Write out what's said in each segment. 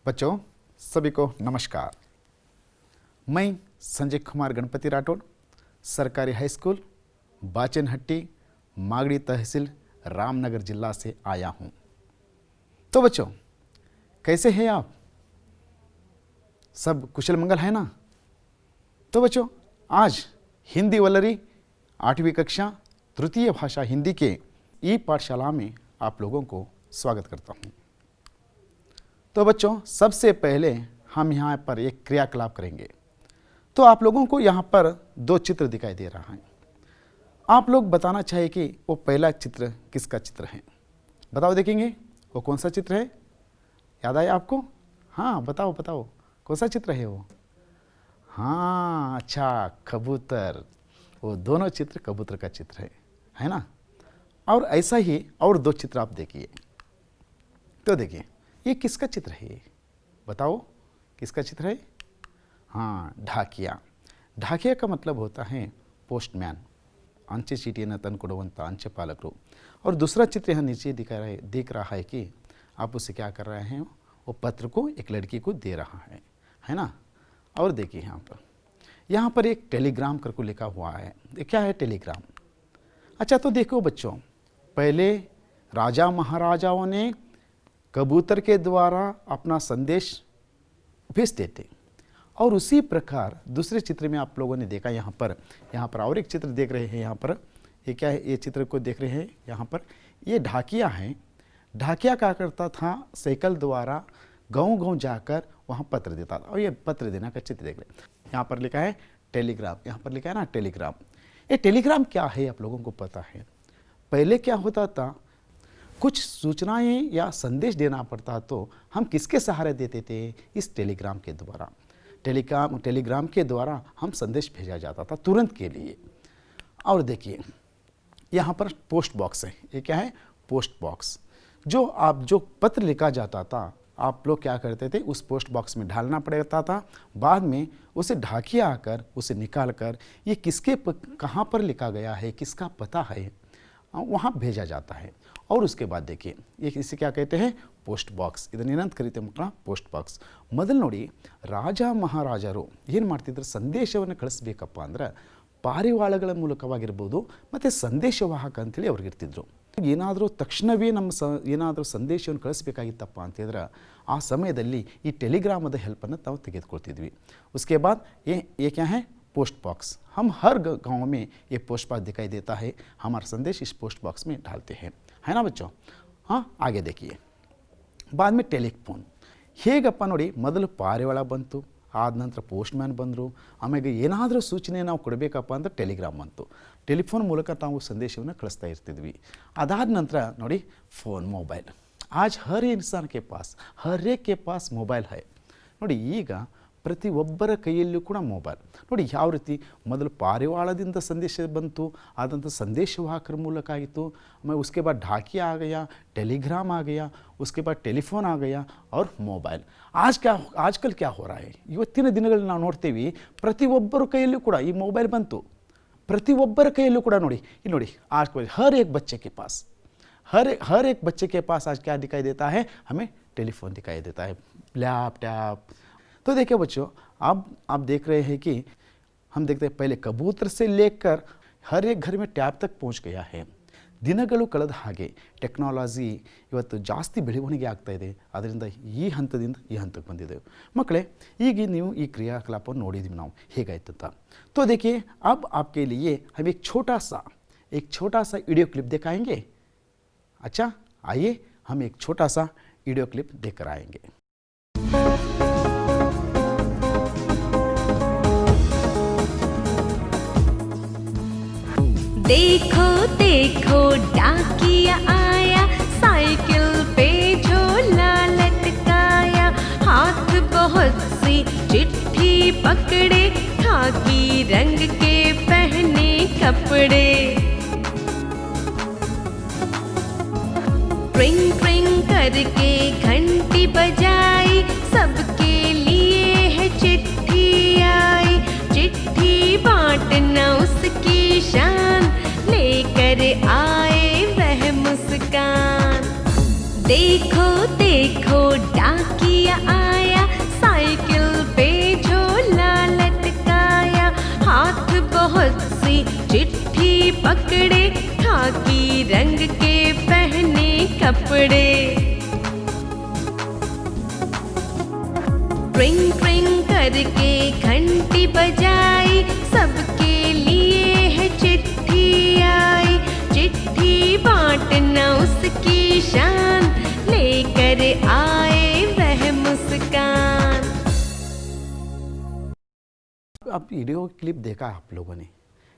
बच्चों सभी को नमस्कार। मैं संजय कुमार गणपति राठौड़ सरकारी हाई स्कूल बाचनहट्टी मागड़ी तहसील रामनगर जिला से आया हूँ। तो बच्चों कैसे हैं आप? सब कुशल मंगल है ना? तो बच्चों आज हिंदी वलरी 8वीं कक्षा तृतीय भाषा हिंदी के ई पाठशाला में आप लोगों को स्वागत करता हूँ। तो बच्चों सबसे पहले हम यहाँ पर एक क्रियाकलाप करेंगे। तो आप लोगों को यहाँ पर 2 चित्र दिखाई दे रहा है। आप लोग बताना चाहिए कि वो पहला चित्र किसका चित्र है। बताओ, देखेंगे वो कौन सा चित्र है? याद आया आपको? हाँ बताओ बताओ, कौन सा चित्र है वो? हाँ अच्छा, कबूतर। वो दोनों चित्र कबूतर का चित्र है ना? और ऐसा ही और 2 चित्र आप देखिए। तो देखिए ये किसका चित्र है? बताओ किसका चित्र है? हाँ, ढाकिया। ढाकिया का मतलब होता है पोस्टमैन, अंचे चीटिಯನ್ನು ತಂದುಕೊಡುವಂತ अंचे पालकರು। और दूसरा चित्र यहाँ नीचे दिख रहा है कि आप उसे क्या कर रहे हैं, वो पत्र को एक लड़की को दे रहा है ना? और देखिए यहाँ पर एक टेलीग्राम करके लिखा हुआ है। ये क्या है टेलीग्राम? अच्छा तो देखो बच्चों, पहले राजा महाराजाओं ने कबूतर के द्वारा अपना संदेश भेज देते, और उसी प्रकार दूसरे चित्र में आप लोगों ने देखा यहाँ पर और एक चित्र देख रहे हैं। यहाँ पर ये क्या है? ये चित्र को देख रहे हैं यहाँ पर, ये ढाकिया है। ढाकिया क्या करता था, साइकिल द्वारा गांव-गांव जाकर वहाँ पत्र देता था। और ये पत्र देना का चित्र देख रहे हैं। यहाँ पर लिखा है टेलीग्राम, यहाँ पर लिखा है ना टेलीग्राम। ये टेलीग्राम क्या है आप लोगों को पता है? पहले क्या होता था, कुछ सूचनाएं या संदेश देना पड़ता तो हम किसके सहारे देते थे? इस टेलीग्राम के द्वारा। टेलीग्राम के द्वारा हम संदेश भेजा जाता था तुरंत के लिए। और देखिए यहाँ पर पोस्ट बॉक्स है। ये क्या है? Post box. जो पत्र लिखा जाता था, आप लोग क्या करते थे, उस पोस्ट बॉक्स में डालना पड़ता था। बाद में उसे ढाकिया आकर उसे निकाल कर ये किसके कहाँ पर लिखा गया है, किसका पता है, वहाँ भेजा जाता है। और उसके बाद देखिए ये इसे क्या कहते हैं? Post box. ಇದನ್ನೇನಂತ ಕರೀತೆ ಮಕ್ಕಳ? Post box. ಮೊದಲು ನೋಡಿ, ರಾಜ ಮಹಾರಾಜರು ಏನು ಮಾಡ್ತಿದ್ರು, ಸಂದೇಶವನ್ನು ಕಳಿಸ್ಬೇಕಪ್ಪ ಅಂದ್ರೆ ಪಾರಿವಾಳಗಳ ಮೂಲಕವಾಗಿರ್ಬೋದು ಮತ್ತು ಸಂದೇಶವಾಹಕ ಅಂತೇಳಿ ಅವ್ರಿಗೆ ಇರ್ತಿದ್ರು। ಏನಾದರೂ ತಕ್ಷಣವೇ ಏನಾದರೂ ಸಂದೇಶವನ್ನು ಕಳಿಸ್ಬೇಕಾಗಿತ್ತಪ್ಪ ಅಂತಂದ್ರೆ ಆ ಸಮಯದಲ್ಲಿ ಈ ಟೆಲಿಗ್ರಾಮದ ಹೆಲ್ಪನ್ನು ತಾವು ತೆಗೆದುಕೊಳ್ತಿದ್ವಿ। उसके बाद ये क्या है? Post box. हम हर गांव में ये पोस्ट बॉक्स दिखाई देता है। हमारा संदेश इस पोस्ट बॉक्स में डालते हैं, है ना बच्चों? हाँ आगे देखिए, बाद में टेलीफोन। ಹೇಗಪ್ಪ ನೋಡಿ, ಮೊದಲು ಪಾರಿವಾಳ ಬಂತು, ಆದ ನಂತರ ಪೋಸ್ಟ್ಮ್ಯಾನ್ ಬಂದರು, ಆಮೇಲೆ ಏನಾದರೂ ಸೂಚನೆ ನಾವು ಕೊಡಬೇಕಪ್ಪ ಅಂದರೆ ಟೆಲಿಗ್ರಾಮ್ ಬಂತು। ಟೆಲಿಫೋನ್ ಮೂಲಕ ನಾವು ಸಂದೇಶವನ್ನು ಕಳಿಸ್ತಾ ಇರ್ತಿದ್ವಿ। ಅದಾದ ನಂತರ ನೋಡಿ फ़ोन मोबाइल। आज हर इंसान के पास, हर एक के पास मोबाइल है। ನೋಡಿ ಈಗ ಪ್ರತಿಯೊಬ್ಬರ ಕೈಯಲ್ಲೂ ಕೂಡ ಮೊಬೈಲ್। ನೋಡಿ ಯಾವ ರೀತಿ ಮೊದಲು ಪಾರಿವಾಳದಿಂದ ಸಂದೇಶ ಬಂತು, आदंत संदेशवाहकर ಮೂಲಕ ಆಯಿತು, मैं उसके बाद ढाकिया आ गया, टेलीग्राम आ गया, उसके बाद टेलीफोन आ गया और मोबाइल। आजकल क्या हो रहा है, ಇವತ್ತಿನ ದಿನಗಳಲ್ಲಿ ನಾವು ನೋಡ್ತೀವಿ ಪ್ರತಿಯೊಬ್ಬರ ಕೈಯಲ್ಲೂ ಕೂಡ ಈ ಮೊಬೈಲ್ ಬಂತು। ಪ್ರತಿಯೊಬ್ಬರ ಕೈಯಲ್ಲೂ ಕೂಡ ನೋಡಿ, ಇಲ್ಲಿ ನೋಡಿ, आज हर एक बच्चे के पास, हर एक बच्चे के पास आज क्या दिखाई देता है? हमें टेलीफोन दिखाई देता है, लैपटॉप। तो देखिए बच्चों, अब आप देख रहे हैं कि हम देखते हैं पहले कबूतर से लेकर हर एक घर में टैब तक पहुंच गया है। ದಿನಗಳು ಕಳೆದ ಹಾಗೆ ಟೆಕ್ನಾಲಜಿ ಇವತ್ತು ಜಾಸ್ತಿ ಬೆಳವಣಿಗೆ ಆಗ್ತಾ ಇದೆ। ಅದರಿಂದ ಈ ಹಂತದಿಂದ ಈ ಹಂತಕ್ಕೆ ಬಂದಿದ್ದೇವೆ ಮಕ್ಕಳೇ। ಈಗ ನೀವು ಈ ಕ್ರಿಯಾಕಲಾಪವನ್ನು ನೋಡಿದ್ವಿ ನಾವು ಹೇಗಾಯ್ತು ಅಂತ। तो देखिए अब आपके लिए हम एक छोटा सा वीडियो क्लिप दिखाएंगे। अच्छा आइए हम एक छोटा सा वीडियो क्लिप देखकर आएंगे। देखो देखो डाकिया आया, साइकिल पे झोला लटकाया, हाथ बहुत सी चिट्ठी पकड़े, खाकी रंग के पहने कपड़े। ट्रिंग ट्रिंग करके घंटी बजाई, सबके लिए है चिट्ठी आई, चिट्ठी बांटना उसकी शान, लेकर आए वह मुस्कान। देखो देखो डाकिया आया, कपड़े। ट्रिंग ट्रिंग करके घंटी बजाई, सबके लिए है चिट्ठी आई। चिट्ठी बांटना उसकी शान, लेकर आए वह मुस्कान। अब वीडियो क्लिप देखा आप लोगों ने,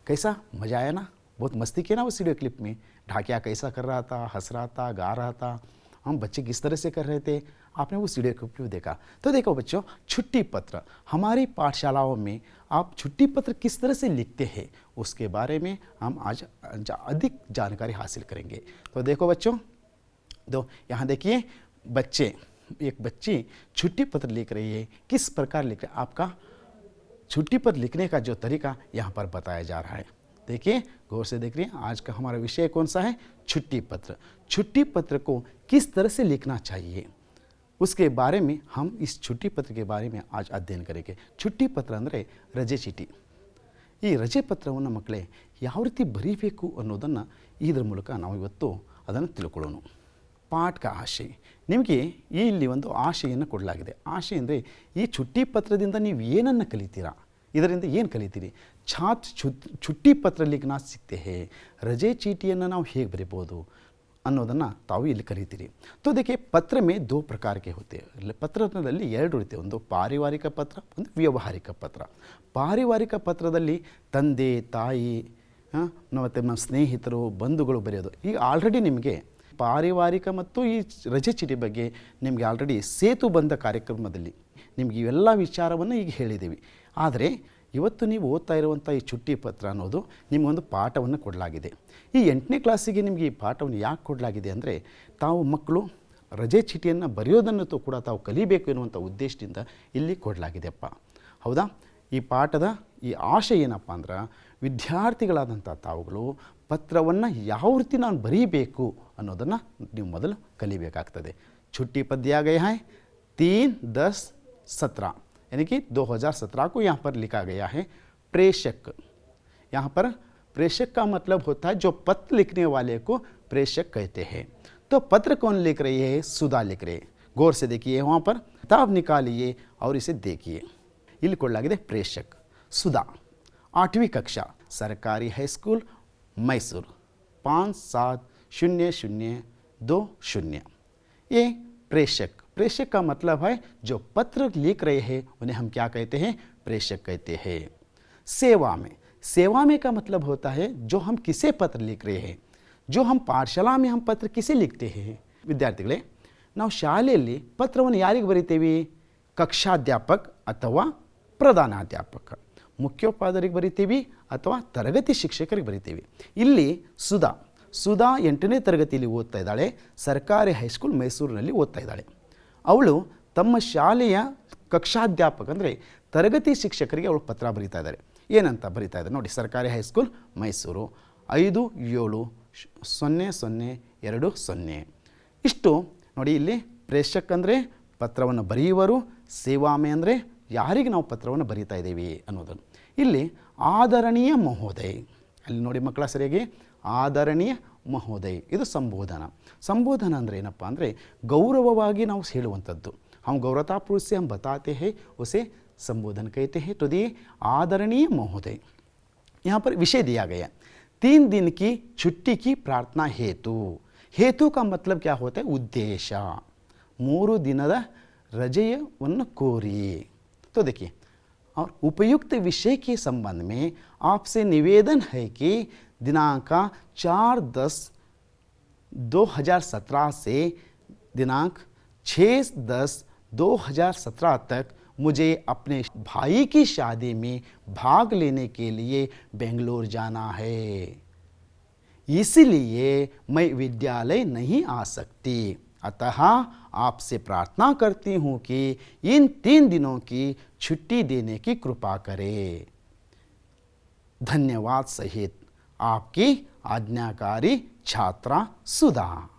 कैसा मज़ा आया ना, बहुत मस्ती किया ना उस वीडियो क्लिप में। ढाकिया कैसा कर रहा था, हंस रहा था, गा रहा था, हम बच्चे किस तरह से कर रहे थे, आपने उस वीडियो क्लिप में देखा। तो देखो बच्चों, छुट्टी पत्र हमारी पाठशालाओं में आप छुट्टी पत्र किस तरह से लिखते हैं उसके बारे में हम आज अधिक जानकारी हासिल करेंगे। तो देखो बच्चों, दो यहाँ देखिए, एक बच्ची छुट्टी पत्र लिख रही है। किस प्रकार लिख रही है, आपका छुट्टी पत्र लिखने का जो तरीका यहाँ पर बताया जा रहा है। देखिए, गौर से देख रही हैं, आज का हमारा विषय कौन सा है, छुट्टी पत्र। छुट्टी पत्र को किस तरह से लिखना चाहिए उसके बारे में हम इस छुट्टी पत्र के बारे में आज अध्ययन करेंगे। छुट्ಟಿ ಪತ್ರ ಅಂದರೆ ರಜೆ ಚೀಟಿ। ಈ ರಜೆ ಪತ್ರವನ್ನು ಮಕ್ಕಳೇ ಯಾವ ರೀತಿ ಬರೀಬೇಕು ಅನ್ನೋದನ್ನು ಇದರ ಮೂಲಕ ನಾವು ಇವತ್ತು ಅದನ್ನು ತಿಳ್ಕೊಳ್ಳೋಣ। ಪಾಠ ಆಶಯ, ನಿಮಗೆ ಇಲ್ಲಿ ಒಂದು ಆಶೆಯನ್ನು ಕೊಡಲಾಗಿದೆ। ಆಶೆ ಅಂದರೆ ಈ छुट्टी ಪತ್ರದಿಂದ ನೀವು ಏನನ್ನು ಕಲಿತೀರಾ, ಇದರಿಂದ ಏನು ಕಲಿತೀರಿ। छुट्टी पत्र लिखना सीखते हैं, रजे चीटिಯನ್ನು ನಾವು ಹೇಗೆ ಬರೀಬೋದು ಅನ್ನೋದನ್ನು ತಾವು ಇಲ್ಲಿ ಕಲಿತೀರಿ। तो देखिए, पत्र में दो प्रकार के होते हैं। ಪತ್ರದಲ್ಲಿ ಎರಡು ರೀತಿ, ಒಂದು ಪಾರಿವಾರಿಕ ಪತ್ರ, ಒಂದು ವ್ಯಾವಹಾರಿಕ ಪತ್ರ। ಪಾರಿವಾರಿಕ ಪತ್ರದಲ್ಲಿ ತಂದೆ ತಾಯಿ ಮತ್ತು ನಮ್ಮ ಸ್ನೇಹಿತರು ಬಂಧುಗಳು ಬರೆಯೋದು। ಈಗ ಆಲ್ರೆಡಿ ನಿಮಗೆ ಪಾರಿವಾರಿಕ ಮತ್ತು ಈ ರಜೆ ಚೀಟಿ ಬಗ್ಗೆ ನಿಮಗೆ ಆಲ್ರೆಡಿ ಸೇತು ಬಂಧ ಕಾರ್ಯಕ್ರಮದಲ್ಲಿ ನಿಮಗೆ ಇವೆಲ್ಲ ವಿಚಾರವನ್ನು ಈಗ ಹೇಳಿದ್ದೀವಿ। ಆದರೆ ಇವತ್ತು ನೀವು ಓದ್ತಾ ಇರುವಂಥ ಈ छुट्टी ಪತ್ರ ಅನ್ನೋದು ನಿಮಗೊಂದು ಪಾಠವನ್ನು ಕೊಡಲಾಗಿದೆ। ಈ 8ನೇ ಕ್ಲಾಸಿಗೆ ನಿಮಗೆ ಈ ಪಾಠವನ್ನು ಯಾಕೆ ಕೊಡಲಾಗಿದೆ ಅಂದರೆ, ತಾವು ಮಕ್ಕಳು ರಜೆ ಚೀಟಿಯನ್ನು ಬರೆಯೋದನ್ನು ಕೂಡ ತಾವು ಕಲಿಬೇಕು ಎನ್ನುವಂಥ ಉದ್ದೇಶದಿಂದ ಇಲ್ಲಿ ಕೊಡಲಾಗಿದೆಯಪ್ಪ, ಹೌದಾ। ಈ ಪಾಠದ ಈ ಆಶಯ ಏನಪ್ಪ ಅಂದ್ರೆ, ವಿದ್ಯಾರ್ಥಿಗಳಾದಂಥ ತಾವುಗಳು ಪತ್ರವನ್ನು ಯಾವ ರೀತಿ ನಾನು ಬರೀಬೇಕು ಅನ್ನೋದನ್ನು ನೀವು ಮೊದಲು ಕಲಿಬೇಕಾಗ್ತದೆ। छुट्टी पद दिया गया है 3-10-17, यानी कि 2017 को यहाँ पर लिखा गया है। प्रेषक, यहाँ पर प्रेषक का मतलब होता है जो पत्र लिखने वाले को प्रेषक कहते हैं। तो पत्र कौन लिख रही है, सुधा लिख रही है। गौर से देखिए, वहाँ पर किताब निकालिए और इसे देखिए। ಇಲ್ಲಿ ಕೊಡಲಾಗಿದೆ प्रेषक सुधा, 8वीं कक्षा, सरकारी हाई स्कूल मैसूर, 570020। ये प्रेषक, प्रेषक का मतलब है जो पत्र लिख रहे हैं उन्हें हम क्या कहते हैं, प्रेषक कहते हैं। सेवा में, सेवा में का मतलब होता है जो हम किसे पत्र लिख रहे हैं, जो हम पाठशाला में हम पत्र किसे लिखते हैं। ವಿದ್ಯಾರ್ಥಿಗಳೇ, ನಾವು ಶಾಲೆಯಲ್ಲಿ ಪತ್ರವನ್ನು ಯಾರಿಗೆ ಬರೀತೀವಿ, ಕಕ್ಷಾಧ್ಯಾಪಕ ಅಥವಾ ಪ್ರಧಾನಾಧ್ಯಾಪಕ, ಮುಖ್ಯೋಪಾಧ್ಯಾಯರಿಗೆ ಬರಿತೀವಿ ಅಥವಾ ತರಗತಿ ಶಿಕ್ಷಕರಿಗೆ ಬರಿತೀವಿ। ಇಲ್ಲಿ ಸುಧಾ 8ನೇ ತರಗತಿಯಲ್ಲಿ ಓದ್ತಾ ಇದ್ದಾಳೆ, ಸರ್ಕಾರಿ ಹೈಸ್ಕೂಲ್ ಮೈಸೂರಿನಲ್ಲಿ ಓದ್ತಾ ಇದ್ದಾಳೆ। ಅವಳು ತಮ್ಮ ಶಾಲೆಯ ಕಕ್ಷಾಧ್ಯಾಪಕ ಅಂದರೆ ತರಗತಿ ಶಿಕ್ಷಕರಿಗೆ ಅವಳು ಪತ್ರ ಬರೀತಾ ಇದ್ದಾರೆ। ಏನಂತ ಬರೀತಾ ಇದ್ದಾರೆ ನೋಡಿ, ಸರ್ಕಾರಿ ಹೈಸ್ಕೂಲ್ ಮೈಸೂರು 570020। ಇಷ್ಟು ನೋಡಿ, ಇಲ್ಲಿ ಪ್ರೇಷಕ್ ಅಂದರೆ ಪತ್ರವನ್ನು ಬರೆಯುವರು, ಸೇವಾಮೆ ಅಂದರೆ ಯಾರಿಗೆ ನಾವು ಪತ್ರವನ್ನು ಬರೀತಾ ಇದ್ದೀವಿ ಅನ್ನೋದನ್ನು। ಇಲ್ಲಿ ಆದರಣೀಯ ಮಹೋದಯ, ಅಲ್ಲಿ ನೋಡಿ ಮಕ್ಕಳ ಸರಿಯಾಗಿ, ಆದರಣೀಯ ಮಹೋದಯ ಇದು ಸಂಬೋಧನ। ಸಂಬೋಧನ ಅಂದರೆ ಏನಪ್ಪ ಅಂದರೆ ಗೌರವವಾಗಿ ನಾವು ಹೇಳುವಂಥದ್ದು। हम गौरवतापूर्वक से हम बताते हैं, उसे संबोधन कहते हैं। तो दिए आदरणीय महोदय। यहाँ पर विषय दिया गया 3 दिन की छुट्टी की प्रार्थना हेतु। हेतु का मतलब क्या होता है, उद्देश्य। 3 दिनದ रजेಯನ್ನು ಕೋರಿ। तो देखिए, और उपयुक्त विषय के संबंध में आपसे निवेदन है कि दिनांक 4/10/2017 से दिनांक 6/10/2017 तक मुझे अपने भाई की शादी में भाग लेने के लिए बेंगलोर जाना है, इसलिए मैं विद्यालय नहीं आ सकती। अतः आपसे प्रार्थना करती हूँ कि इन 3 दिनों की छुट्टी देने की कृपा करें। धन्यवाद सहित आपकी आज्ञाकारी छात्रा सुधा।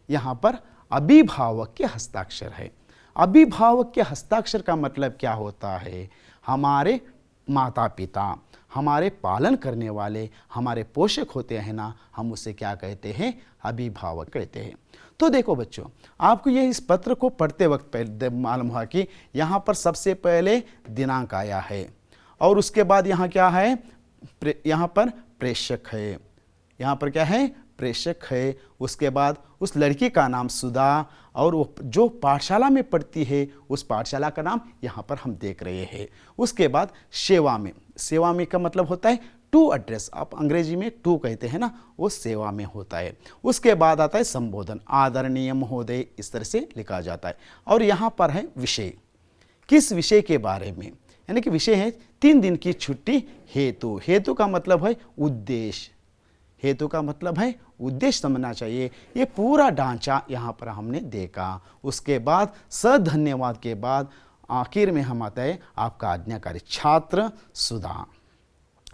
यहाँ पर अभिभावक के हस्ताक्षर है। अभिभावक के हस्ताक्षर का मतलब क्या होता है, हमारे माता पिता, हमारे पालन करने वाले, हमारे पोषक होते हैं ना, हम उसे क्या कहते हैं, अभिभावक कहते हैं। तो देखो बच्चों, आपको ये इस पत्र को पढ़ते वक्त पहले मालूम हुआ कि यहाँ पर सबसे पहले दिनांक आया है और उसके बाद यहाँ क्या है, यहाँ पर प्रेषक है, यहाँ पर क्या है, प्रेषक है। उसके बाद उस लड़की का नाम सुधा और वो जो पाठशाला में पढ़ती है उस पाठशाला का नाम यहाँ पर हम देख रहे हैं। उसके बाद सेवा में, सेवा में का मतलब होता है टू एड्रेस, आप अंग्रेजी में टू कहते हैं ना, वो सेवा में होता है। उसके बाद आता है संबोधन, आदरणीय महोदय, इस तरह से लिखा जाता है। और यहाँ पर है विषय, किस विषय के बारे में, यानी कि विषय है 3 दिन की छुट्टी हेतु। हेतु का मतलब है उद्देश्य, हेतु का मतलब है उद्देश्य समझना चाहिए। ये पूरा ढांचा यहाँ पर हमने देखा। उसके बाद सधन्यवाद के बाद आखिर में हम आता है आपका आज्ञाकारी छात्र सुधा।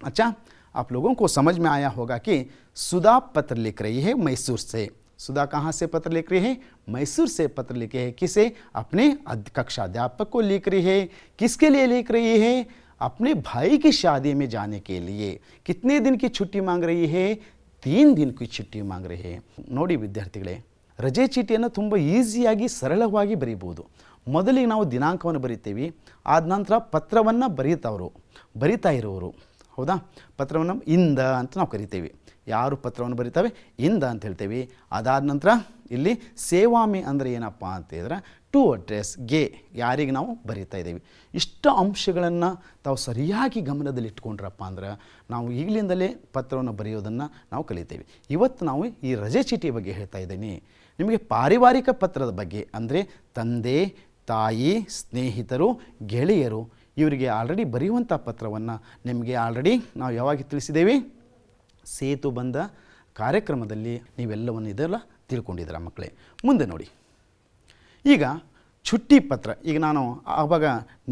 अच्छा, आप लोगों को समझ में आया होगा कि सुधा पत्र लिख रही है मैसूर से। सुधा कहाँ से पत्र लिख रही है, मैसूर से पत्र लिखे है। किसे, अपने कक्षा अध्यापक को लिख रही है। किसके लिए लिख रही है, अपने भाई की शादी में जाने के लिए। कितने दिन की छुट्टी मांग रही है, 3 दिन की छुट्ಟಿ मांग रही है। ನೋಡಿ ವಿದ್ಯಾರ್ಥಿಗಳೇ, ರಜೆ ಚೀಟಿಯನ್ನು ತುಂಬ ಈಸಿಯಾಗಿ ಸರಳವಾಗಿ ಬರೀಬಹುದು. ಮೊದಲಿಗೆ ನಾವು ದಿನಾಂಕವನ್ನು ಬರಿತೀವಿ, ಆದ ನಂತರ ಪತ್ರವನ್ನು ಬರಿತಾ ಇರೋರು, ಹೌದಾ, ಪತ್ರವನ್ನು ಇಂದ ಅಂತ ನಾವು ಕರಿತೀವಿ. ಯಾರು ಪತ್ರವನ್ನು ಬರೀತವೆ ಇಂದ ಅಂತ ಹೇಳ್ತೀವಿ. ಅದಾದ ನಂತರ ಇಲ್ಲಿ ಸೇವಾಮೆ ಅಂದರೆ ಏನಪ್ಪ ಅಂತ ಹೇಳಿದ್ರೆ ಟು ಅಡ್ರೆಸ್ಗೆ ಯಾರಿಗೆ ನಾವು ಬರೀತಾ ಇದ್ದೀವಿ. ಇಷ್ಟು ಅಂಶಗಳನ್ನು ತಾವು ಸರಿಯಾಗಿ ಗಮನದಲ್ಲಿಟ್ಕೊಂಡ್ರಪ್ಪ ಅಂದ್ರೆ ನಾವು ಈಗಲಿಂದಲೇ ಪತ್ರವನ್ನು ಬರೆಯೋದನ್ನು ನಾವು ಕಲಿತೀವಿ. ಇವತ್ತು ನಾವು ಈ ರಜೆ ಚೀಟಿ ಬಗ್ಗೆ ಹೇಳ್ತಾ ಇದ್ದೀನಿ. ನಿಮಗೆ ಪಾರಿವಾರಿಕ ಪತ್ರದ ಬಗ್ಗೆ ಅಂದರೆ ತಂದೆ, ತಾಯಿ, ಸ್ನೇಹಿತರು, ಗೆಳೆಯರು ಇವರಿಗೆ ಆಲ್ರೆಡಿ ಬರೆಯುವಂಥ ಪತ್ರವನ್ನು ನಿಮಗೆ ಆಲ್ರೆಡಿ ನಾವು ಯಾವಾಗ ತಿಳಿಸಿದ್ದೇವೆ, ಸೇತು ಬಂದ ಕಾರ್ಯಕ್ರಮದಲ್ಲಿ ನೀವೆಲ್ಲವನ್ನು ಇದೆಲ್ಲ ತಿಳ್ಕೊಂಡಿದ್ದೀರ ಮಕ್ಕಳೇ. ಮುಂದೆ ನೋಡಿ, ಈಗ छुट्टी पत्र ಈಗ ನಾನು ಆವಾಗ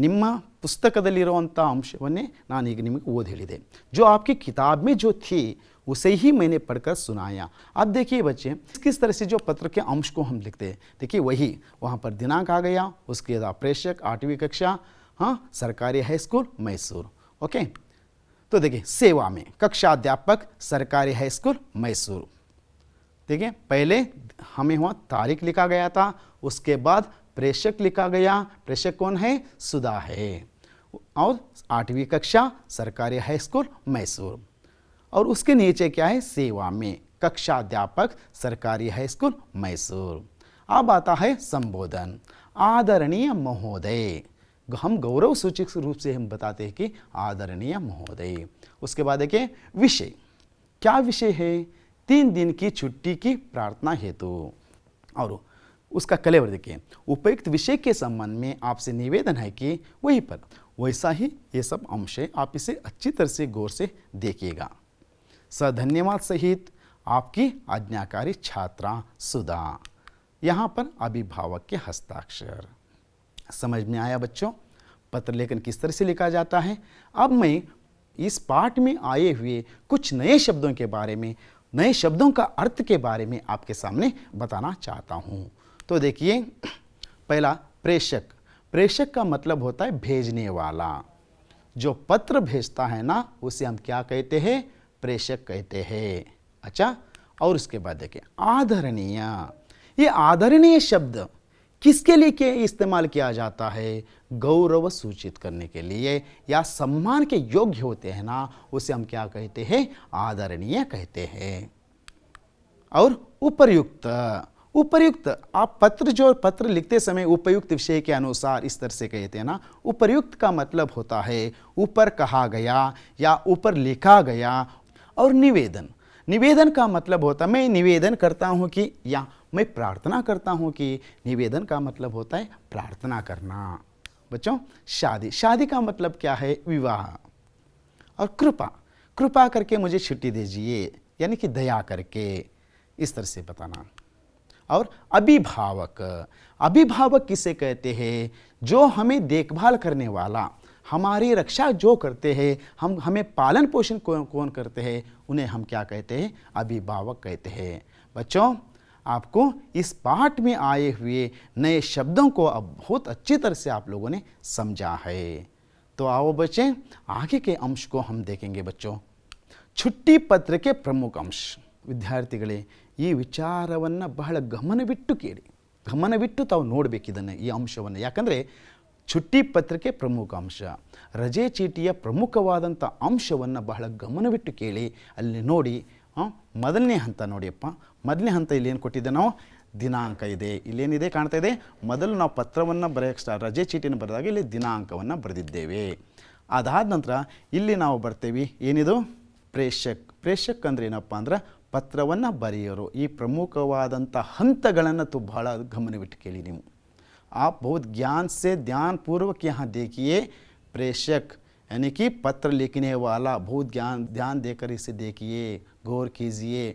ನಿಮ್ಮ पुस्तकದಲ್ಲಿರುವಂಥ अंशवन्ने ನಾನು ಈಗ ನಿಮಗೆ ಓದಿ ಹೇಳಿದೆ. जो आपकी किताब में जो थी उसे ही मैंने पढ़कर सुनाया. अब देखिए बच्चे, किस तरह से जो पत्र के अंश को हम लिखते हैं, देखिए वही वहाँ पर दिनांक आ गया, उसके बाद प्रेषक 8वीं कक्षा, हाँ, सरकारी हाई स्कूल मैसूर. ओके, तो देखिए सेवा में कक्षा अध्यापक सरकारी हाई स्कूल मैसूर. देखिए पहले हमें वहाँ तारीख लिखा गया था, उसके बाद प्रेषक लिखा गया. प्रेषक कौन है, सुधा है. और 8वीं कक्षा सरकारी हाई स्कूल मैसूर. और उसके नीचे क्या है, सेवा में कक्षा अध्यापक सरकारी हाई स्कूल मैसूर. अब आता है संबोधन, आदरणीय महोदय. हम गौरव सूचक रूप से हम बताते हैं कि आदरणीय महोदय. उसके बाद देखिए विषय, क्या विषय है, 3 दिन की छुट्टी की प्रार्थना हेतु. और उसका कलेवर देखिए, उपयुक्त विषय के संबंध में आपसे निवेदन है कि वहीं पर वैसा ही ये सब अंश है, आप इसे अच्छी तरह से गौर से देखिएगा. सधन्यवाद सहित आपकी आज्ञाकारी छात्रा सुधा. यहाँ पर अभिभावक के हस्ताक्षर. समझ में आया बच्चों, पत्र लेखन किस तरह से लिखा जाता है. अब मैं इस पाठ में आए हुए कुछ नए शब्दों के बारे में, नए शब्दों का अर्थ के बारे में आपके सामने बताना चाहता हूँ. तो देखिए, पहला प्रेषक. प्रेषक का मतलब होता है भेजने वाला. जो पत्र भेजता है ना, उसे हम क्या कहते हैं, प्रेषक कहते हैं. अच्छा, और उसके बाद देखिए आदरणीय. ये आदरणीय शब्द किसके लिए के इस्तेमाल किया जाता है, गौरव सूचित करने के लिए, या सम्मान के योग्य होते हैं ना, उसे हम क्या कहते हैं, आदरणीय कहते हैं. और उपयुक्त. उपयुक्त, आप पत्र लिखते समय उपयुक्त विषय के अनुसार इस तरह से कहते हैं ना. उपयुक्त का मतलब होता है ऊपर कहा गया या ऊपर लिखा गया. और निवेदन. निवेदन का मतलब होता है मैं निवेदन करता हूँ कि, या मैं प्रार्थना करता हूँ कि. निवेदन का मतलब होता है प्रार्थना करना. बच्चों, शादी. शादी का मतलब क्या है, विवाह. और कृपा. कृपा करके मुझे छुट्टी दीजिए, यानी कि दया करके, इस तरह से बताना. और अभिभावक. अभिभावक किसे कहते हैं, जो हमें देखभाल करने वाला, हमारी रक्षा जो करते हैं, हमें पालन पोषण कौन करते हैं, उन्हें हम क्या कहते हैं, अभिभावक कहते हैं. बच्चों, आपको इस पाठ में आए हुए नए शब्दों को अब बहुत अच्छी तरह से आप लोगों ने समझा है. तो आओ बच्चे, आगे के अंश को हम देखेंगे. बच्चों, छुट्टी पत्र के प्रमुख अंश. ವಿದ್ಯಾರ್ಥಿಗಳೇ, ಈ ವಿಚಾರವನ್ನು ಬಹಳ ಗಮನವಿಟ್ಟು ಕೇಳಿ, ಗಮನವಿಟ್ಟು ತಾವು ನೋಡಬೇಕು ಇದನ್ನು, ಈ ಅಂಶವನ್ನು. ಯಾಕಂದರೆ ಚುಟ್ಟಿ ಪತ್ರಿಕೆ ಪ್ರಮುಖ ಅಂಶ, ರಜೆ ಚೀಟಿಯ ಪ್ರಮುಖವಾದಂಥ ಅಂಶವನ್ನು ಬಹಳ ಗಮನವಿಟ್ಟು ಕೇಳಿ ಅಲ್ಲಿ ನೋಡಿ. ಮೊದಲನೇ ಹಂತ ನೋಡಿಯಪ್ಪ, ಮೊದಲನೇ ಹಂತ ಇಲ್ಲಿ ಏನು ಕೊಟ್ಟಿದ್ದೆ ನಾವು, ದಿನಾಂಕ ಇದೆ, ಇಲ್ಲೇನಿದೆ ಕಾಣ್ತಾ ಇದೆ. ಮೊದಲು ನಾವು ಪತ್ರವನ್ನು ಬರೆಯೋಕ್ಕೆ ರಜೆ ಚೀಟಿನ ಬರೆದಾಗ ಇಲ್ಲಿ ದಿನಾಂಕವನ್ನು ಬರೆದಿದ್ದೇವೆ. ಅದಾದ ನಂತರ ಇಲ್ಲಿ ನಾವು ಬರ್ತೇವೆ, ಏನಿದು ಪ್ರೇಷಕ್. ಪ್ರೇಷಕ್ ಅಂದರೆ ಏನಪ್ಪ ಅಂದ್ರೆ ಪತ್ರವನ್ನು ಬರೆಯೋರು. ಈ ಪ್ರಮುಖವಾದಂಥ ಹಂತಗಳನ್ನು ಬಹಳ ಗಮನವಿಟ್ಟು ಕೇಳಿ ನೀವು. आप बहुत ज्ञान से ध्यानपूर्वक यहाँ देखिए। प्रेषक यानी कि पत्र लिखने वाला, बहुत ध्यान देकर इसे देखिए, गौर कीजिए।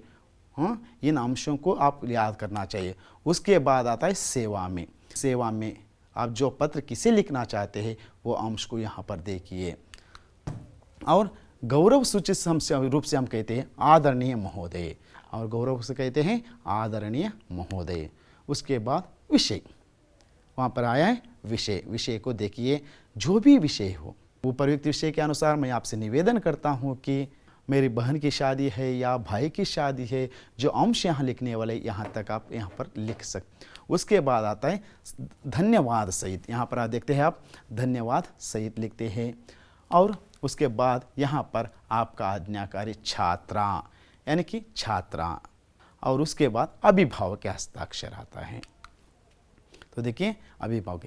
हाँ, इन अंशों को आप याद करना चाहिए। उसके बाद आता है सेवा में। सेवा में आप जो पत्र किसे लिखना चाहते हैं वो अंश को यहाँ पर देखिए। और गौरव सूचित रूप से हम कहते हैं आदरणीय महोदय, और गौरव से कहते हैं आदरणीय महोदय। उसके बाद विषय, वहाँ पर आया है विषय। विषय को देखिए, जो भी विषय हो, उपयुक्त विषय के अनुसार मैं आपसे निवेदन करता हूँ कि मेरी बहन की शादी है या भाई की शादी है, जो अंश यहाँ लिखने वाले यहाँ तक आप यहाँ पर लिख सकते। उसके बाद आता है धन्यवाद सहित। यहाँ पर आप देखते हैं, आप धन्यवाद सहित लिखते हैं। और उसके बाद यहाँ पर आपका आज्ञाकारी छात्रा यानी कि छात्रा, और उसके बाद अभिभावक के हस्ताक्षर आता है। तो देखिए अभिभावक,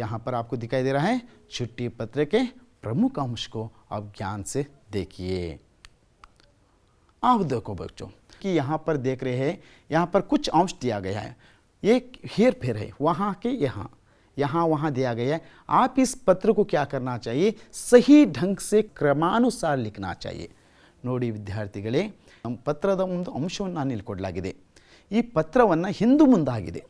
यहाँ पर आपको दिखाई दे रहा है छुट्टी पत्र के प्रमुख अंश को आप ज्ञान से देखिए। आप देखो बच्चों कि यहाँ पर देख रहे हैं, यहाँ पर कुछ अंश दिया गया है, ये हेर फेर है, वहाँ के यहाँ वहाँ दिया गया है। आप इस पत्र को क्या करना चाहिए, सही ढंग से क्रमानुसार लिखना चाहिए। ನೋಡಿ ವಿದ್ಯಾರ್ಥಿಗಳೇ, ನಮ್ಮ ಪತ್ರದ ಒಂದು ಅಂಶವನ್ನು ನಾನು ಇಲ್ಲಿ ಕೊಡಲಾಗಿದೆ. ಈ ಪತ್ರವನ್ನು ಹಿಂದು ಮುಂದಾಗಿದೆ,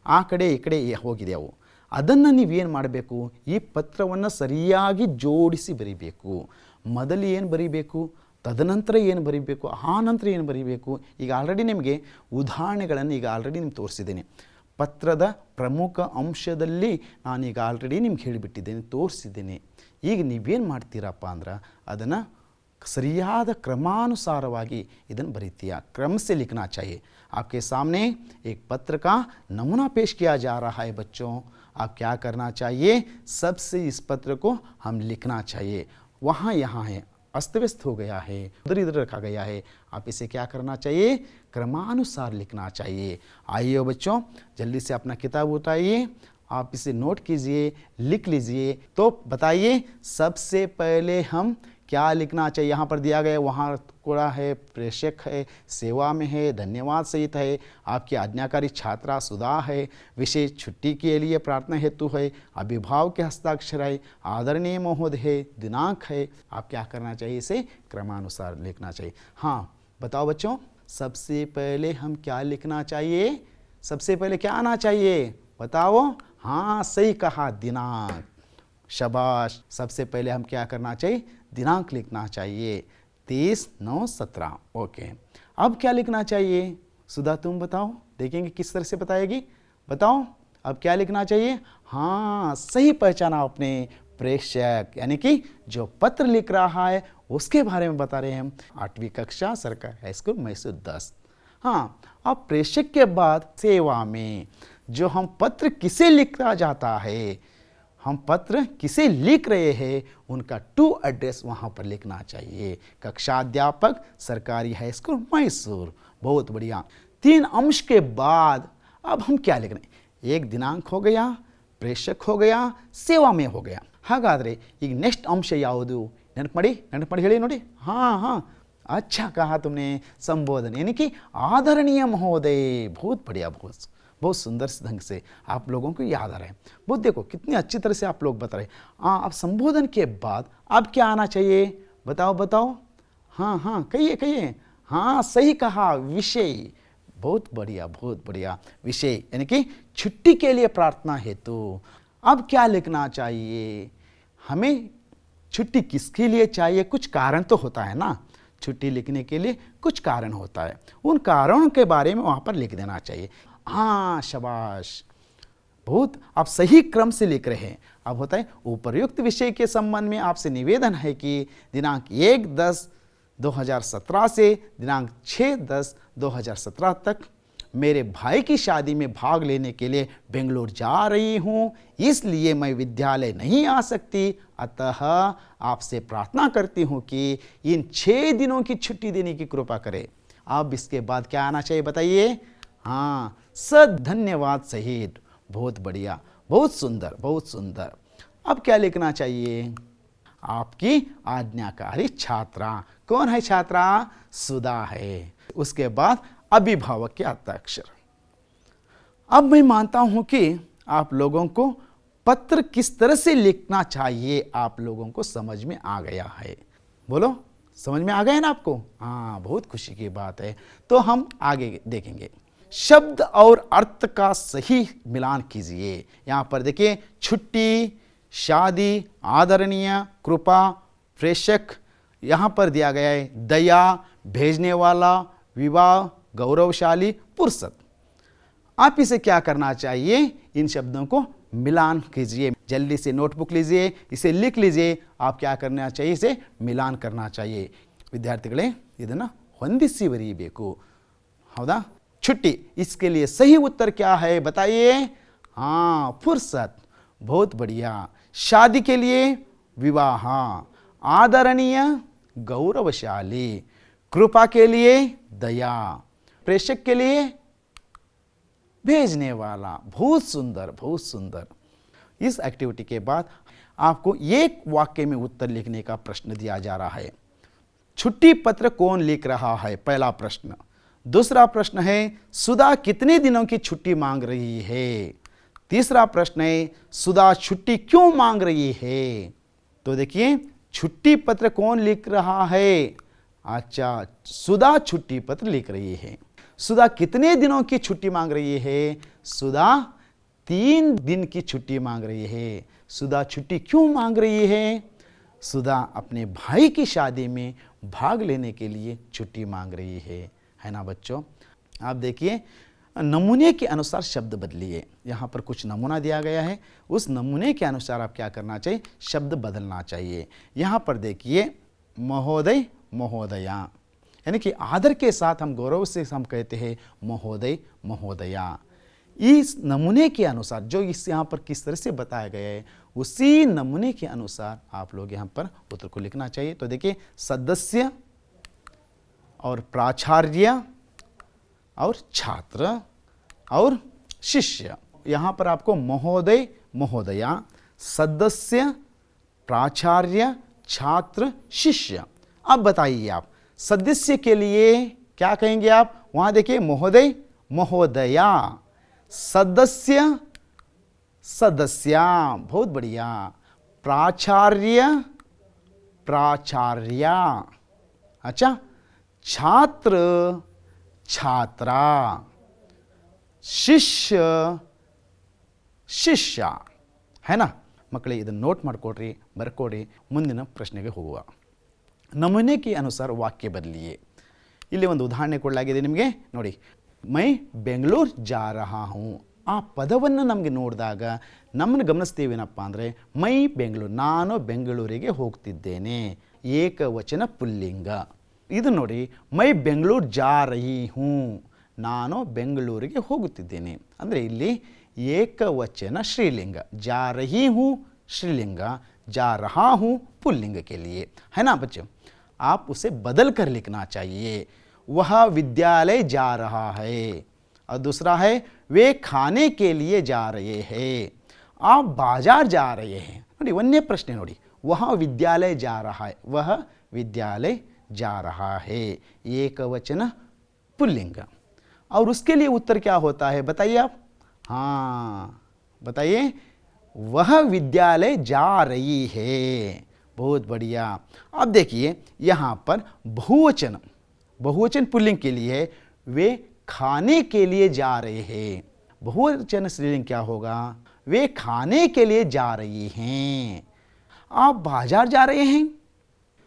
ಆ ಕಡೆ ಈ ಕಡೆ ಹೋಗಿದೆ ಅವು. ಅದನ್ನು ನೀವೇನು ಮಾಡಬೇಕು, ಈ ಪತ್ರವನ್ನು ಸರಿಯಾಗಿ ಜೋಡಿಸಿ ಬರೀಬೇಕು. ಮೊದಲು ಏನು ಬರೀಬೇಕು, ತದನಂತರ ಏನು ಬರೀಬೇಕು, ಆ ನಂತರ ಏನು ಬರೀಬೇಕು. ಈಗ ಆಲ್ರೆಡಿ ನಿಮಗೆ ಉದಾಹರಣೆಗಳನ್ನು ಈಗ ಆಲ್ರೆಡಿ ನಿಮ್ಗೆ ತೋರಿಸಿದ್ದೇನೆ. ಪತ್ರದ ಪ್ರಮುಖ ಅಂಶದಲ್ಲಿ ನಾನೀಗ ಆಲ್ರೆಡಿ ನಿಮ್ಗೆ ಹೇಳಿಬಿಟ್ಟಿದ್ದೇನೆ, ತೋರಿಸಿದ್ದೇನೆ. ಈಗ ನೀವೇನು ಮಾಡ್ತೀರಪ್ಪ ಅಂದ್ರೆ ಅದನ್ನು सरियाद क्रमानुसारवागी इधन बरीतिया क्रम से लिखना चाहिए। आपके सामने एक पत्र का नमूना पेश किया जा रहा है बच्चों। आप क्या करना चाहिए, सबसे इस पत्र को हम लिखना चाहिए। वहाँ यहाँ है, अस्त व्यस्त हो गया है, उधर इधर रखा गया है, आप इसे क्या करना चाहिए, क्रमानुसार लिखना चाहिए। आइए बच्चों, जल्दी से अपना किताब उठाइए, आप इसे नोट कीजिए, लिख लीजिए। तो बताइए सबसे पहले हम क्या लिखना चाहिए। यहाँ पर दिया गया, वहाँ कोड़ा है, प्रेषक है, सेवा में है, धन्यवाद सहित है, आपकी आज्ञाकारी छात्रा सुधा है, विशेष छुट्टी के लिए प्रार्थना हेतु है, अभिभावक के हस्ताक्षर है, आदरणीय महोदय है, दिनांक है। आप क्या करना चाहिए, इसे क्रमानुसार लिखना चाहिए। हाँ बताओ बच्चों, सबसे पहले हम क्या लिखना चाहिए, सबसे पहले क्या आना चाहिए बताओ। हाँ सही कहा, दिनांक। शाबाश, सबसे पहले हम क्या करना चाहिए, दिनांक लिखना चाहिए, 30/9/17। ओके, अब क्या लिखना चाहिए सुधा, तुम बताओ, देखेंगे किस तरह से बताएगी, बताओ अब क्या लिखना चाहिए। हाँ सही पहचाना आपने, प्रेषक यानी कि जो पत्र लिख रहा है उसके बारे में बता रहे हैं हम। 8वीं कक्षा सरकारी हाई स्कूल मैसूर 10। हाँ, अब प्रेषक के बाद सेवा में जो हम पत्र किसे लिखा जाता है, हम पत्र किसे लिख रहे हैं, उनका टू एड्रेस वहाँ पर लिखना चाहिए। कक्षा अध्यापक सरकारी हाई स्कूल मैसूर। बहुत बढ़िया। 3 अंश के बाद अब हम क्या लिख रहे हैं, एक दिनांक हो गया, प्रेषक हो गया, सेवा में हो गया। ಹಾಗಾದರೆ ಈಗ ನೆಕ್ಸ್ಟ್ ಅಂಶ ಯಾವುದು, ನೆನಪು ಮಾಡಿ ಹೇಳಿ ನೋಡಿ। हाँ अच्छा कहा तुमने, संबोधन यानी कि आदरणीय महोदय। बहुत बढ़िया, बहुत सुंदर ढंग से आप लोगों को याद आ रहा है। बहुत देखो कितनी अच्छी तरह से आप लोग बता रहे हैं। अब संबोधन के बाद अब क्या आना चाहिए, बताओ। हाँ कहिए। हाँ सही कहा, विषय। बहुत बढ़िया, विषय यानी कि छुट्टी के लिए प्रार्थना हेतु। अब क्या लिखना चाहिए, हमें छुट्टी किसके लिए चाहिए, कुछ कारण तो होता है ना, छुट्टी लिखने के लिए कुछ कारण होता है, उन कारणों के बारे में वहाँ पर लिख देना चाहिए। हाँ शाबाश, बहुत आप सही क्रम से लिख रहे हैं। अब होता है उपर्युक्त विषय के संबंध में आपसे निवेदन है कि दिनांक 1/10 2017 से दिनांक 6/10/2017 तक मेरे भाई की शादी में भाग लेने के लिए बेंगलोर जा रही हूँ, इसलिए मैं विद्यालय नहीं आ सकती। अतः आपसे प्रार्थना करती हूँ कि इन 6 दिनों की छुट्टी देने की कृपा करें। अब इसके बाद क्या आना चाहिए बताइए? हाँ, धन्यवाद सहित। बहुत बढ़िया, बहुत सुंदर, बहुत सुंदर। अब क्या लिखना चाहिए? आपकी आज्ञाकारी छात्रा। कौन है छात्रा? सुधा है। उसके बाद अभिभावक के हस्ताक्षर। अब मैं मानता हूं कि आप लोगों को पत्र किस तरह से लिखना चाहिए आप लोगों को समझ में आ गया है। बोलो, समझ में आ गया ना आपको? हाँ, बहुत खुशी की बात है। तो हम आगे देखेंगे। शब्द और अर्थ का सही मिलान कीजिए। यहां पर देखिए, छुट्टी, शादी, आदरणीय, कृपा, प्रेषक, यहां पर दिया गया है दया, भेजने वाला, विवाह, गौरवशाली, फुर्सत। आप इसे क्या करना चाहिए? इन शब्दों को मिलान कीजिए। जल्दी से नोटबुक लीजिए, इसे लिख लीजिए। आप क्या करना चाहिए? इसे मिलान करना चाहिए। ವಿದ್ಯಾರ್ಥಿಗಳೇ, ಇದನ್ನು ಹೊಂದಿಸಿ ಬರೆಯಬೇಕು, ಹೌದಾ? छुट्टी, इसके लिए सही उत्तर क्या है बताइए? हाँ, फुर्सत। बहुत बढ़िया। शादी के लिए विवाह, आदरणीय, गौरवशाली, कृपा के लिए दया, प्रेषक के लिए भेजने वाला। बहुत सुंदर, बहुत सुंदर। इस एक्टिविटी के बाद आपको एक वाक्य में उत्तर लिखने का प्रश्न दिया जा रहा है। छुट्टी पत्र कौन लिख रहा है? पहला प्रश्न। दूसरा प्रश्न है, सुधा कितने दिनों की छुट्टी मांग रही है? तीसरा प्रश्न है, सुधा छुट्टी क्यों मांग रही है? तो देखिए, छुट्टी पत्र कौन लिख रहा है? अच्छा, सुधा छुट्टी पत्र लिख रही है। सुधा कितने दिनों की छुट्टी मांग रही है? सुधा 3 दिन की छुट्टी मांग रही है। सुधा छुट्टी क्यों मांग रही है? सुधा अपने भाई की शादी में भाग लेने के लिए छुट्टी मांग रही है ना बच्चों? आप देखिए, नमूने के अनुसार शब्द बदलिए। यहाँ पर कुछ नमूना दिया गया है, उस नमूने के अनुसार आप क्या करना चाहिए? शब्द बदलना चाहिए। यहाँ पर देखिए, महोदय, महोदया, यानी कि आदर के साथ हम गौरव से हम कहते हैं महोदय, महोदया। इस नमूने के अनुसार जो इस यहाँ पर किस तरह से बताया गया है, उसी नमूने के अनुसार आप लोग यहाँ पर उत्तर को लिखना चाहिए। तो देखिए, सदस्य और प्राचार्य और छात्र और शिष्य। यहाँ पर आपको महोदय, महोदया, सदस्य, प्राचार्य, छात्र, शिष्य। अब बताइए, आप सदस्य के लिए क्या कहेंगे? आप वहाँ देखिए, महोदय, महोदया, सदस्य, सदस्या। बहुत बढ़िया। प्राचार्य, प्राचार्या। अच्छा, छात्र, छात्रा, ಶಿಷ್ಯ, ಶಿಷ್ಯ, है ना? ಮಕ್ಕಳೇ, ಇದನ್ನು ನೋಟ್ ಮಾಡಿಕೊಡ್ರಿ, ಬರ್ಕೊಡ್ರಿ, ಮುಂದಿನ ಪ್ರಶ್ನೆಗೆ ಹೋಗುವ। ನಮೂನೆ के अनुसार वाक्य बदलिए। ಇಲ್ಲಿ ಒಂದು ಉದಾಹರಣೆ ಕೊಡಲಾಗಿದೆ ನಿಮಗೆ ನೋಡಿ। ಮೈ ಬೆಂಗಳೂರು ಜಾ ರಹಾ ಹೂँ। ಆ ಪದವನ್ನು ನಮಗೆ ನೋಡಿದಾಗ ನಮ್ಮನ್ನು ಗಮನಿಸ್ತೀವೇನಪ್ಪ ಅಂದರೆ, ಮೈ ಬೆಂಗಳೂರು, ನಾನು ಬೆಂಗಳೂರಿಗೆ ಹೋಗ್ತಿದ್ದೇನೆ, ಏಕವಚನ ಪುಲ್ಲಿಂಗ। ಇದು ನೋಡಿ, ಮೈ ಬೆಂಗಳೂರು ಜಾ ರಹಿ ಹೂँ, ನಾನು ಬೆಂಗಳೂರಿಗೆ ಹೋಗುತ್ತಿದ್ದೇನೆ ಅಂದರೆ ಇಲ್ಲಿ ಏಕವಚನ ಶ್ರೀಲಿಂಗ। जा रही हूँ श्रीलिंग, जा रहा हूँ पुल्लिंग के लिए, है ना बच्चों? आप उसे बदल कर लिखना चाहिए। वह विद्यालय जा रहा है। और दूसरा है, वे खाने के लिए जा रहे हैं। आप बाजार जा रहे हैं। ನೋಡಿ, ಒಂದೇ ಪ್ರಶ್ನೆ ನೋಡಿ, वह विद्यालय जा रहा है, वह विद्यालय जा रहा है, एकवचन पुल्लिंग। और उसके लिए उत्तर क्या होता है बताइए आप? हाँ, बताइए, वह विद्यालय जा रही है। बहुत बढ़िया। अब देखिए, यहाँ पर बहुवचन, बहुवचन पुल्लिंग के लिए वे खाने के लिए जा रहे हैं। बहुवचन स्त्रीलिंग क्या होगा? वे खाने के लिए जा रही हैं। आप बाजार जा रहे हैं,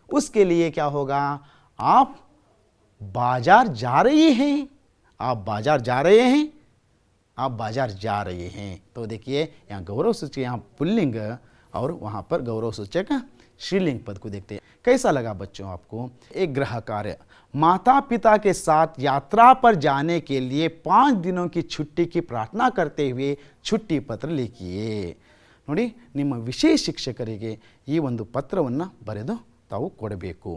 उसके लिए क्या होगा? आप बाजार जा रही हैं। आप बाजार जा रहे हैं, आप बाजार जा रहे हैं। तो देखिए, यहाँ गौरव सूचक यहाँ पुल्लिंग और वहाँ पर गौरव सूचक श्रीलिंग पद को देखते हैं। कैसा लगा बच्चों आपको? एक गृह कार्य, माता पिता के साथ यात्रा पर जाने के लिए 5 दिनों की छुट्टी की प्रार्थना करते हुए छुट्ಟಿ ಪತ್ರ लिखिए. ನೋಡಿ, ನಿಮ್ಮ ವಿಷಯ ಶಿಕ್ಷಕರಿಗೆ ಈ ಒಂದು ಪತ್ರವನ್ನು ಬರೆದು ತಾವು ಕೊಡಬೇಕು.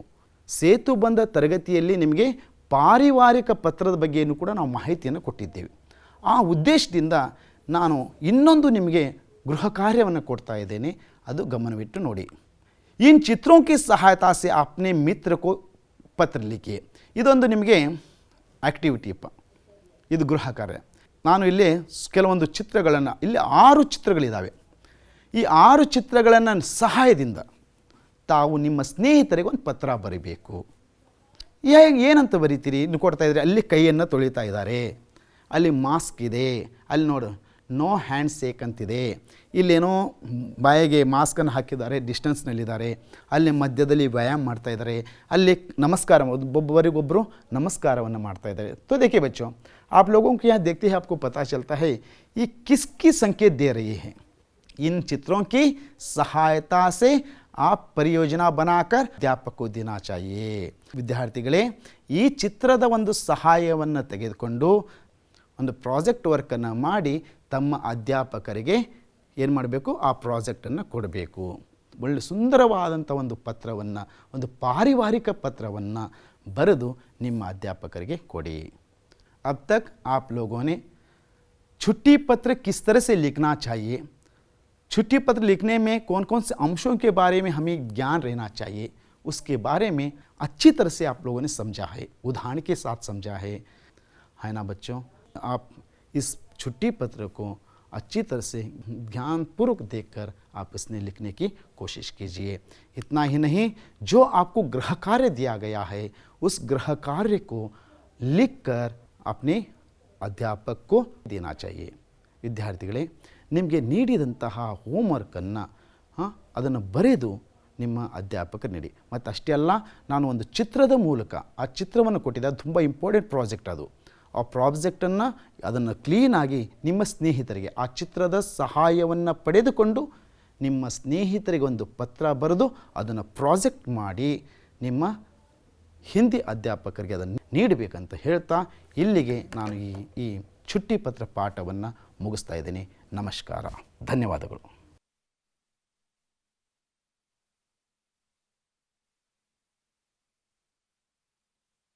ಸೇತು ಬಂದ ತರಗತಿಯಲ್ಲಿ ನಿಮಗೆ ಪಾರಿವಾರಿಕ ಪತ್ರದ ಬಗ್ಗೆಯೂ ಕೂಡ ನಾವು ಮಾಹಿತಿಯನ್ನು ಕೊಟ್ಟಿದ್ದೇವೆ. ಆ ಉದ್ದೇಶದಿಂದ ನಾನು ಇನ್ನೊಂದು ನಿಮಗೆ ಗೃಹ ಕಾರ್ಯವನ್ನು ಕೊಡ್ತಾ ಇದ್ದೇನೆ, ಅದು ಗಮನವಿಟ್ಟು ನೋಡಿ. इन चित्रों की सहायता से अपने मित्र को पत्र लिखिए. ಇದೊಂದು ನಿಮಗೆ ಆ್ಯಕ್ಟಿವಿಟಿಯಪ್ಪ, ಇದು ಗೃಹ ಕಾರ್ಯ. ನಾನು ಇಲ್ಲಿ ಕೆಲವೊಂದು ಚಿತ್ರಗಳನ್ನು, ಇಲ್ಲಿ 6 ಚಿತ್ರಗಳಿದ್ದಾವೆ. ಈ 6 ಚಿತ್ರಗಳನ್ನು ಸಹಾಯದಿಂದ ತಾವು ನಿಮ್ಮ ಸ್ನೇಹಿತರಿಗೆ ಒಂದು ಪತ್ರ ಬರೀಬೇಕು. ಏನಂತ ಬರೀತೀರಿ? ನೀವು ಕೊಡ್ತಾ ಇದ್ದರೆ ಅಲ್ಲಿ ಕೈಯನ್ನು ತೊಳಿತಾ ಇದ್ದಾರೆ, ಅಲ್ಲಿ ಮಾಸ್ಕ್ ಇದೆ, ಅಲ್ಲಿ ನೋಡು ನೋ ಹ್ಯಾಂಡ್ ಶೇಕ್ ಅಂತಿದೆ, ಇಲ್ಲೇನೋ ಬಾಯಿಗೆ ಮಾಸ್ಕನ್ನು ಹಾಕಿದ್ದಾರೆ, ಡಿಸ್ಟೆನ್ಸ್ನಲ್ಲಿದ್ದಾರೆ, ಅಲ್ಲಿ ಮಧ್ಯದಲ್ಲಿ ವ್ಯಾಯಾಮ ಮಾಡ್ತಾ ಇದ್ದಾರೆ, ಅಲ್ಲಿ ನಮಸ್ಕಾರ ಒಬ್ಬರಿಗೊಬ್ಬರು ನಮಸ್ಕಾರವನ್ನು ಮಾಡ್ತಾ ಇದ್ದಾರೆ. तो देखिए बच्चों, आप लोगों को यहाँ देखते हैं आपको पता चलता है ये किसकी संकेत दे रही है. इन चित्रों की सहायता से आप परियोजना बनाकर अध्यापक को देना चाहिए. ವಿದ್ಯಾರ್ಥಿಗಳೇ, ಈ ಚಿತ್ರದ ಒಂದು ಸಹಾಯವನ್ನು ತೆಗೆದುಕೊಂಡು ಒಂದು ಪ್ರಾಜೆಕ್ಟ್ ವರ್ಕನ್ನು ಮಾಡಿ ತಮ್ಮ ಅಧ್ಯಾಪಕರಿಗೆ ಏನು ಮಾಡಬೇಕು? ಆ ಪ್ರಾಜೆಕ್ಟನ್ನು ಕೊಡಬೇಕು. ಒಳ್ಳೆ ಸುಂದರವಾದಂಥ ಒಂದು ಪತ್ರವನ್ನು, ಒಂದು ಪಾರಿವಾರಿಕ ಪತ್ರವನ್ನು ಬರೆದು ನಿಮ್ಮ ಅಧ್ಯಾಪಕರಿಗೆ ಕೊಡಿ. अब तक आप लोगों ने छुट्टी पत्र किस तरह से लिखना चाहिए, छुट्टी पत्र लिखने में कौन कौन से अंशों के बारे में हमें ज्ञान रहना चाहिए, उसके बारे में अच्छी तरह से आप लोगों ने समझा है, उदाहरण के साथ समझा है ना बच्चों? आप इस छुट्टी पत्र को अच्छी तरह से ध्यानपूर्वक देखकर आप इसने लिखने की कोशिश कीजिए. इतना ही नहीं, जो आपको गृह कार्य दिया गया है उस गृह कार्य को लिखकर अपने अध्यापक को देना चाहिए. ವಿದ್ಯಾರ್ಥಿಗಳೇ, ನಿಮಗೆ ನೀಡಿದಂತಹ ಹೋಮ್ವರ್ಕನ್ನು ಅದನ್ನು ಬರೆದು ನಿಮ್ಮ ಅಧ್ಯಾಪಕರು ನೀಡಿ. ಮತ್ತು ಅಷ್ಟೇ ಅಲ್ಲ, ನಾನು ಒಂದು ಚಿತ್ರದ ಮೂಲಕ ಆ ಚಿತ್ರವನ್ನು ಕೊಟ್ಟಿದ್ದೆ. ಅದು ತುಂಬ ಇಂಪಾರ್ಟೆಂಟ್ ಪ್ರಾಜೆಕ್ಟ್. ಅದು ಆ ಪ್ರಾಜೆಕ್ಟನ್ನು ಅದನ್ನು ಕ್ಲೀನಾಗಿ ನಿಮ್ಮ ಸ್ನೇಹಿತರಿಗೆ ಆ ಚಿತ್ರದ ಸಹಾಯವನ್ನು ಪಡೆದುಕೊಂಡು ನಿಮ್ಮ ಸ್ನೇಹಿತರಿಗೆ ಒಂದು ಪತ್ರ ಬರೆದು ಅದನ್ನು ಪ್ರಾಜೆಕ್ಟ್ ಮಾಡಿ ನಿಮ್ಮ ಹಿಂದಿ ಅಧ್ಯಾಪಕರಿಗೆ ಅದನ್ನು ನೀಡಬೇಕಂತ ಹೇಳ್ತಾ ಇಲ್ಲಿಗೆ ನಾನು ಈ छुट्टी पत्र ಪಾಠವನ್ನು ಮುಗಿಸ್ತಾ ಇದ್ದೀನಿ. ನಮಸ್ಕಾರ, ಧನ್ಯವಾದಗಳು.